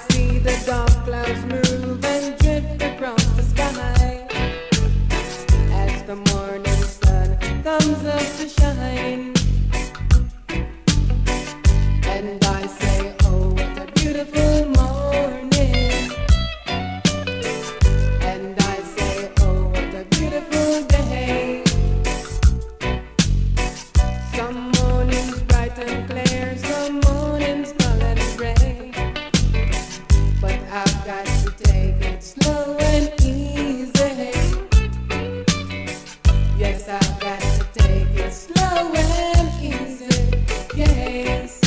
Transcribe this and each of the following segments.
see the dark clouds move and drift across the sky as the morning sun comes up to shine. And I say, oh, what a beautiful morning. And I say, oh, what a beautiful day. Some mornings bright and clear, some mornings dull and gray. But I've got to take it slow and easy. Yes, I've got to take it slow and easy. Yes,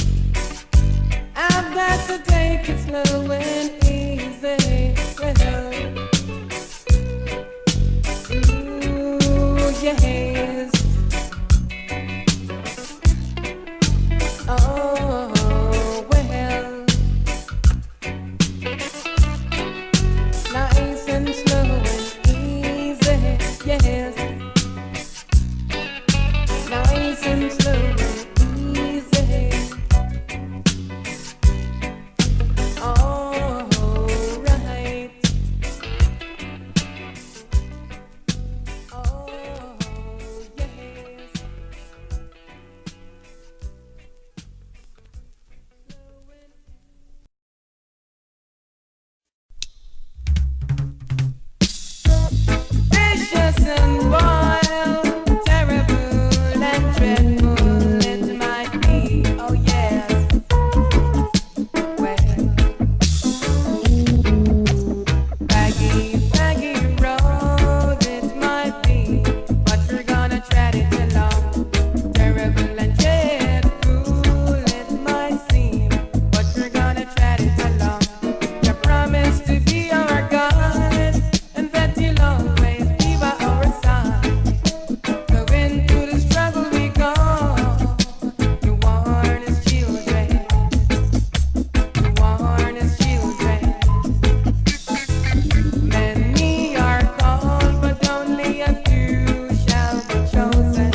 I've got to take it slow and easy. Well, ooh, yes. Oh, well, nice and slow and easy, yes. Nice and slow and easy. All right. Oh, yes. Vicious and wild, terrible and dreadful it might be. Oh yes. Well, baggy road it might be, but we're gonna tread it along. Terrible and dreadful it might seem, but we're gonna tread it along. You promise to be our God, and that you'll always be by our side. So into the struggle we go, to warn his children, to warn his children. Many are called, but only a few shall be chosen.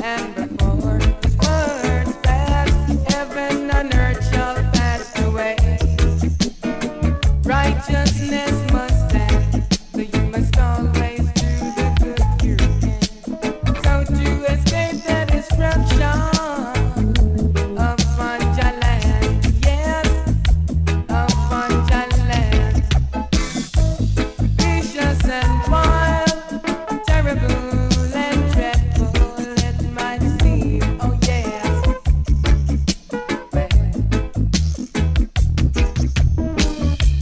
And before his words pass, heaven and earth shall pass away. Righteousness must stand, so you must always do the good you can. So to escape the destruction of Funja land, yes, of Funja land. Vicious and wild, terrible and dreadful it might seem, oh yes.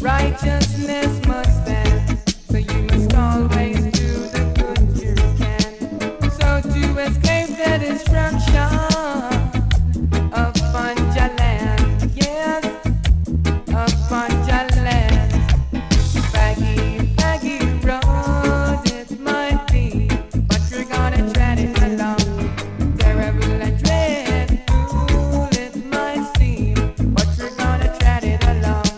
Righteousness must stand, so you must always do the good you can. So to escape the destruction of Funja land, yes, of Funja land. Baggy road it might be, but we're gonna tread it along. Terrible and dreadful it might seem, but we're gonna tread it along.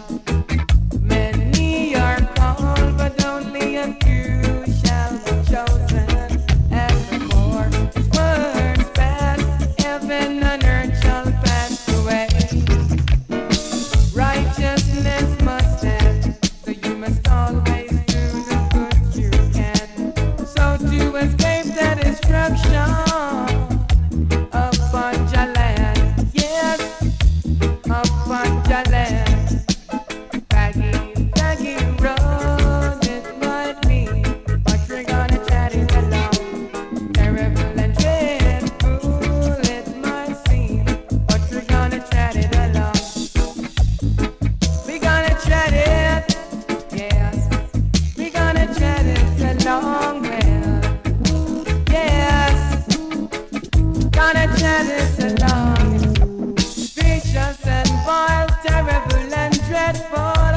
Many are called, but only a few shall be chosen. And before his words pass, heaven and earth shall pass away. Righteousness must stand, so you must always do the good you can. So to escape the destruction of Funja land, yes, of Funja land. Baggy road it might be, but we're gonna tread it along. Terrible and dreadful it might seem, but we're gonna tread it along. We're gonna tread it, yes. We're gonna tread it along, well, yes. Gonna tread it along. Vicious and vile, terrible and dreadful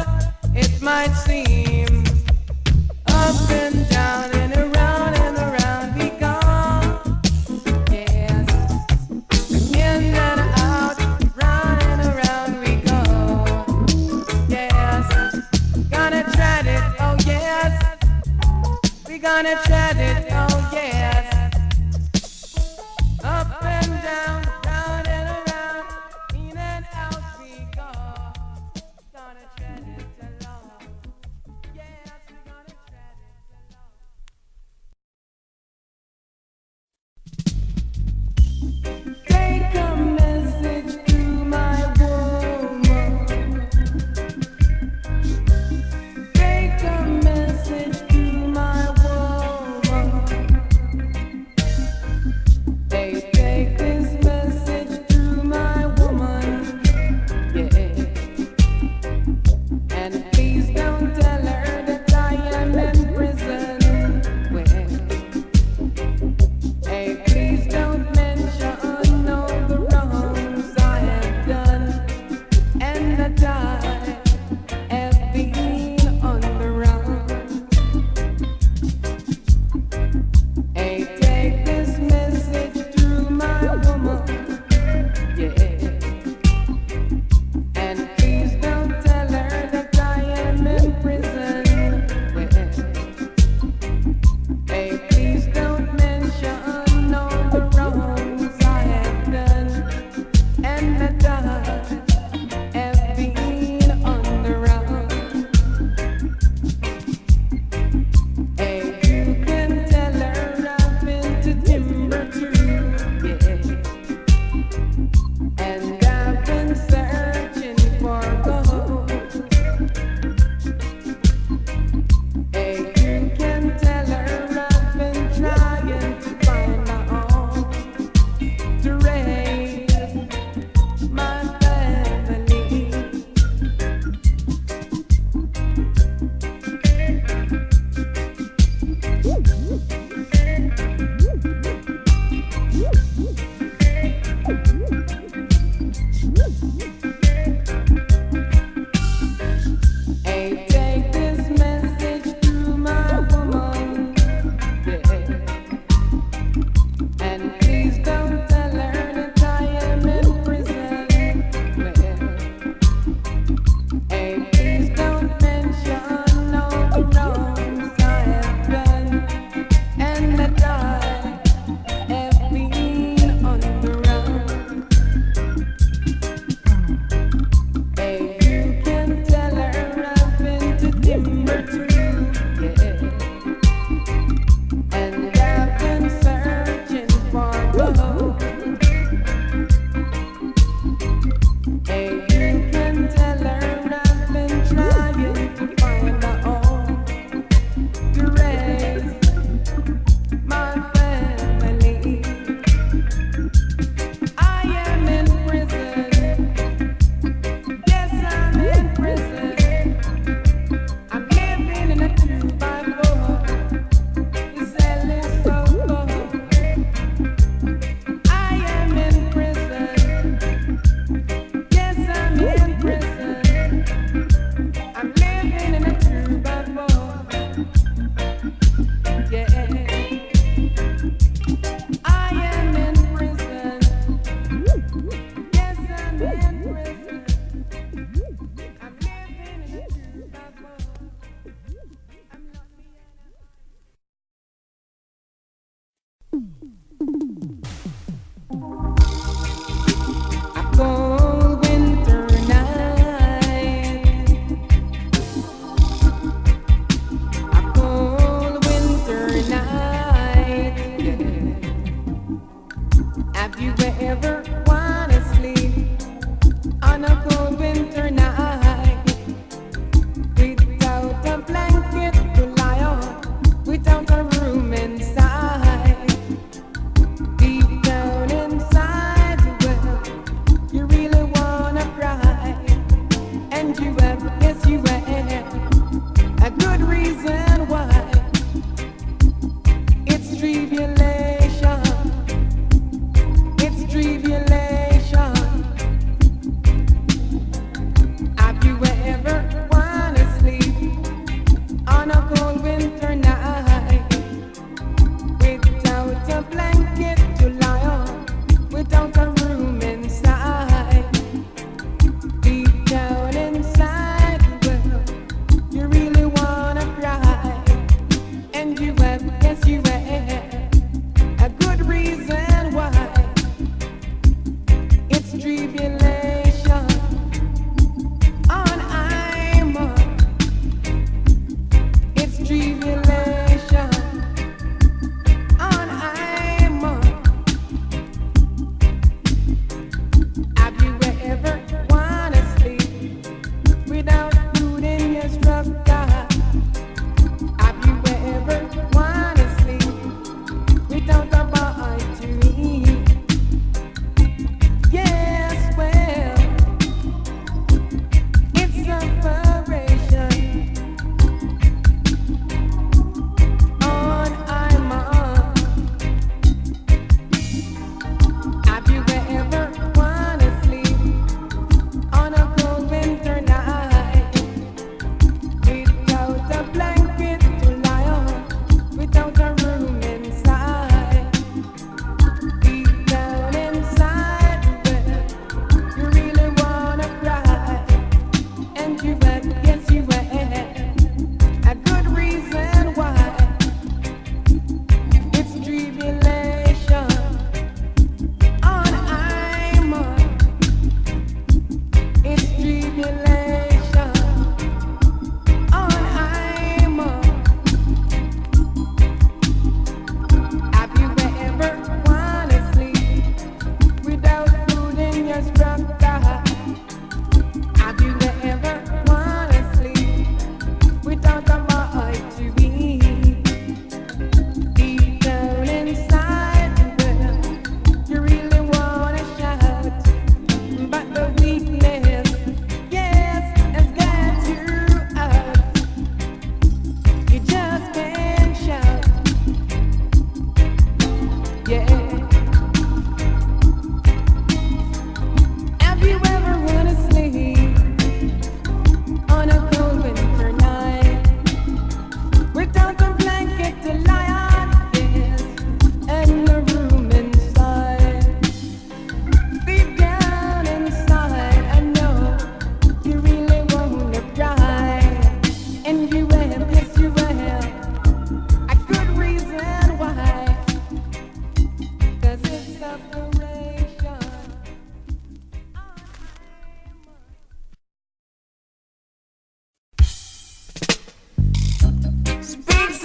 it might seem. Up and down and around we go. Yes, in and out, round and around we go. Yes, gonna tread it, oh yes. We gonna tread it, oh yes. Up and down, round and around, in and out we go. Gonna tread it.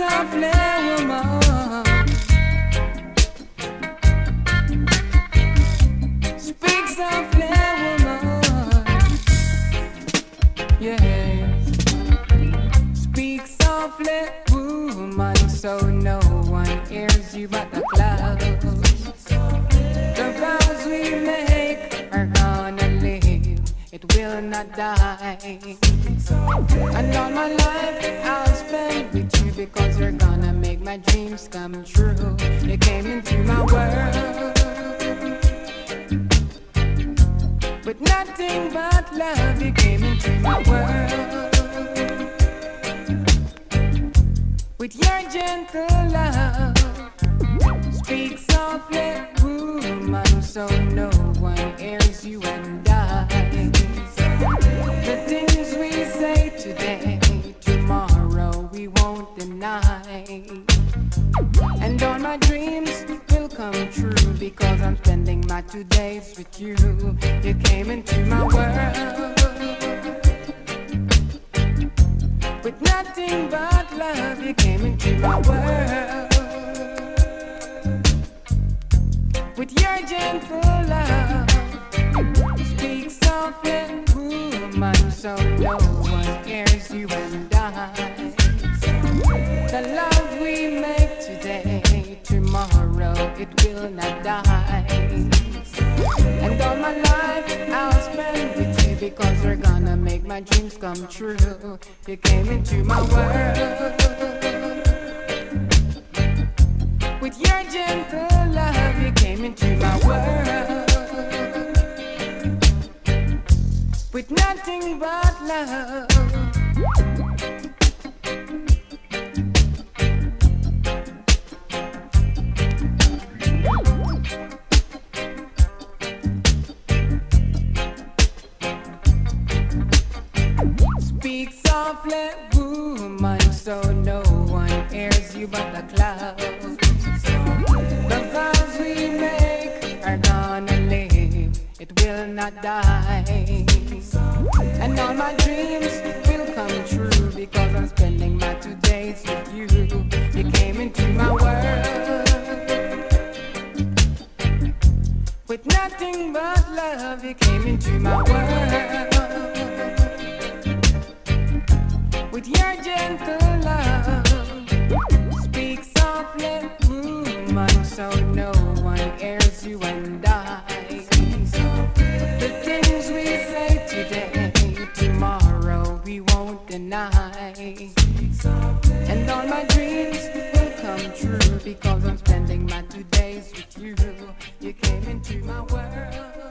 softly, woman. Speak softly, woman. Yes. Speak softly, woman, so no one hears you but the clouds. The vows we make are gonna live, it will not die. And all my life I'll spend with you, because you're gonna make my dreams come true. You came into my world with nothing but love. You came into my world with your gentle love. Speak softly, woman, so no one hears you and I. The things we say today, tomorrow we won't deny. And all my dreams will come true, because I'm spending my 2 days with you. You came into my world with nothing but love. You came into my world with your gentle love. Speak softly, woman, so no one hears you and I. The love we make today, tomorrow it will not die. And all my life I'll spend with you, because we're gonna make my dreams come true. You came into my world with your gentle love. You came into my world with nothing but love. Speak softly, woman, so no one hears you but the clouds. The vows we make are gonna live, it will not die. And all my dreams will come true, because I'm spending my 2 days with you. You came into my world with nothing but love. You came into my world with your gentle love. Speak softly, woman, so no one hears you and I. The things we say today, tomorrow we won't deny. And all my dreams will come true, because I'm spending my 2 days with you. You came into my world